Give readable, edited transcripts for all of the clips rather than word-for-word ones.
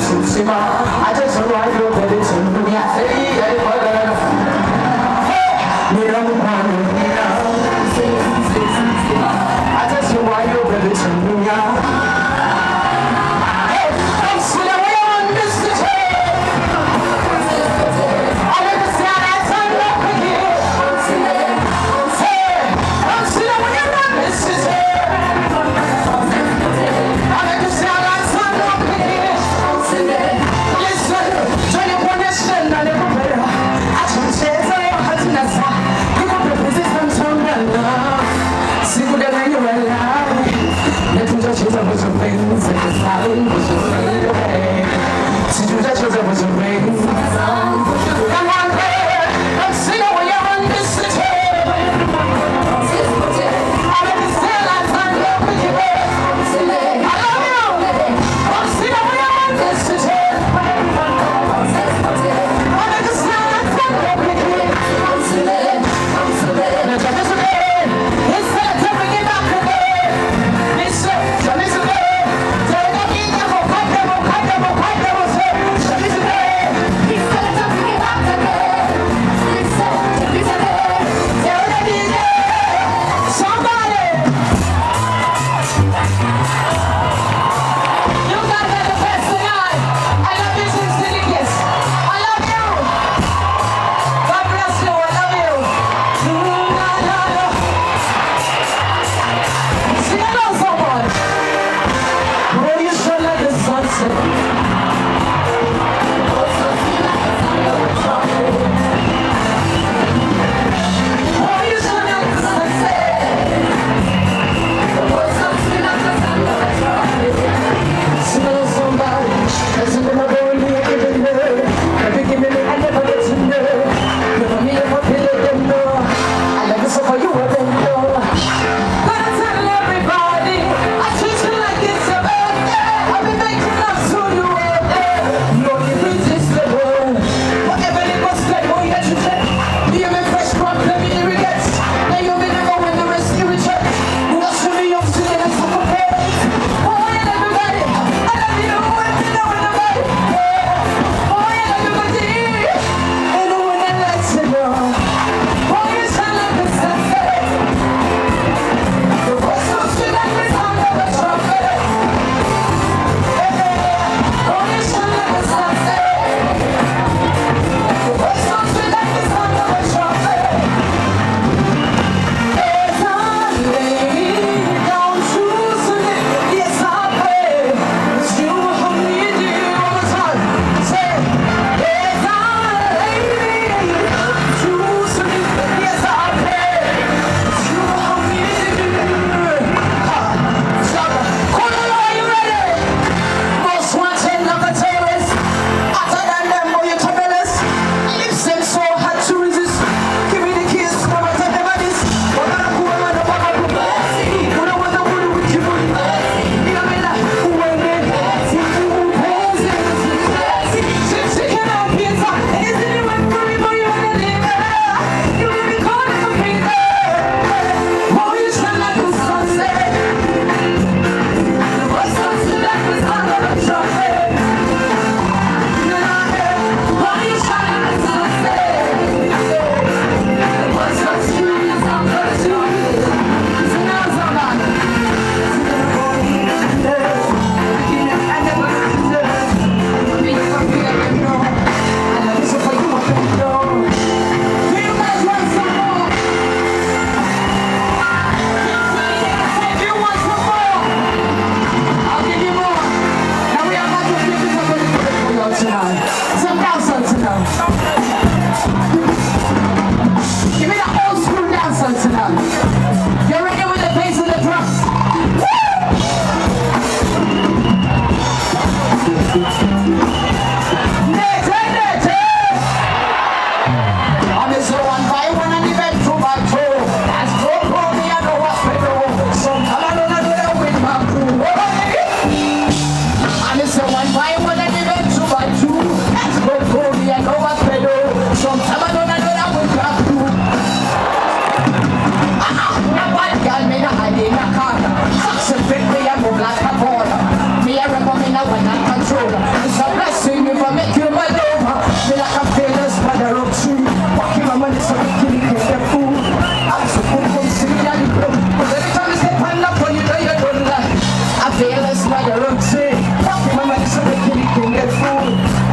I just want you to be to me. I say, I just want you to be to me.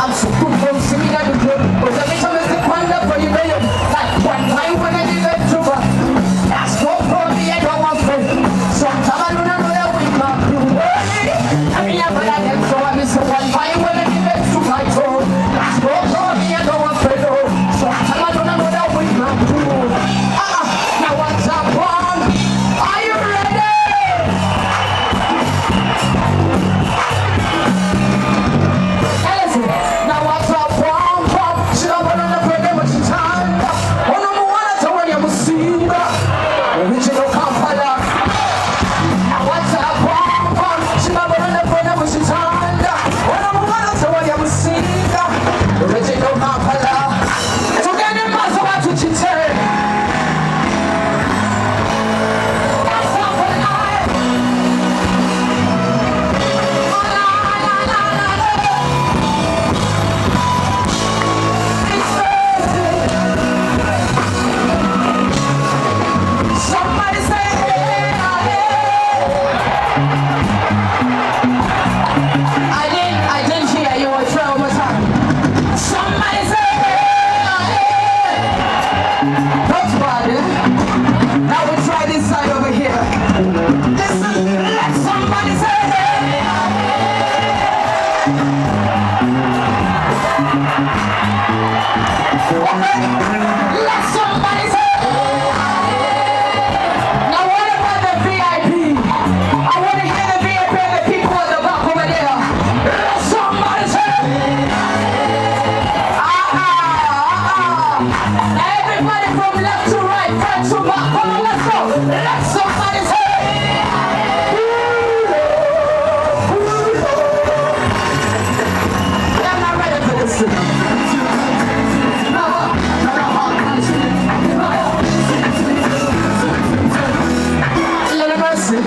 I'm so cool from singing at the club. But every time I step on up for you, like one time when I did that trouble. That's what for me, I don't want to. Sometimes I don't know that we can't do it. I mean, I'm gonna get so I miss one time when I did that to my toe. That's what for me, I don't want to. Sometimes I don't know that we can't do it. Now what's up, one? Are you ready? Now what's up, one? Should I put on the program with your time? Oh, number one, I told you I'm a singer. Original Kampala. Now what's up, one? Should I put on the program with your time? Oh, number one, I told you I'm a singer. Original Kampala. So get in my so what you say? That's how we lie. It's Thursday. Somebody say, hey, I didn't hear you. I'll try one more time. Somebody say, hey, that's bad, eh? Now we try this side over here. Listen, let somebody say, okay, let somebody say, now what about the VIP? I want to hear the VIP and the people at the back over there. Let somebody say, everybody from left to right, front to back, come on, let's go. Let somebody say, I'm not ready for this. Little mercy.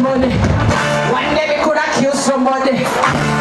One day we could have killed somebody.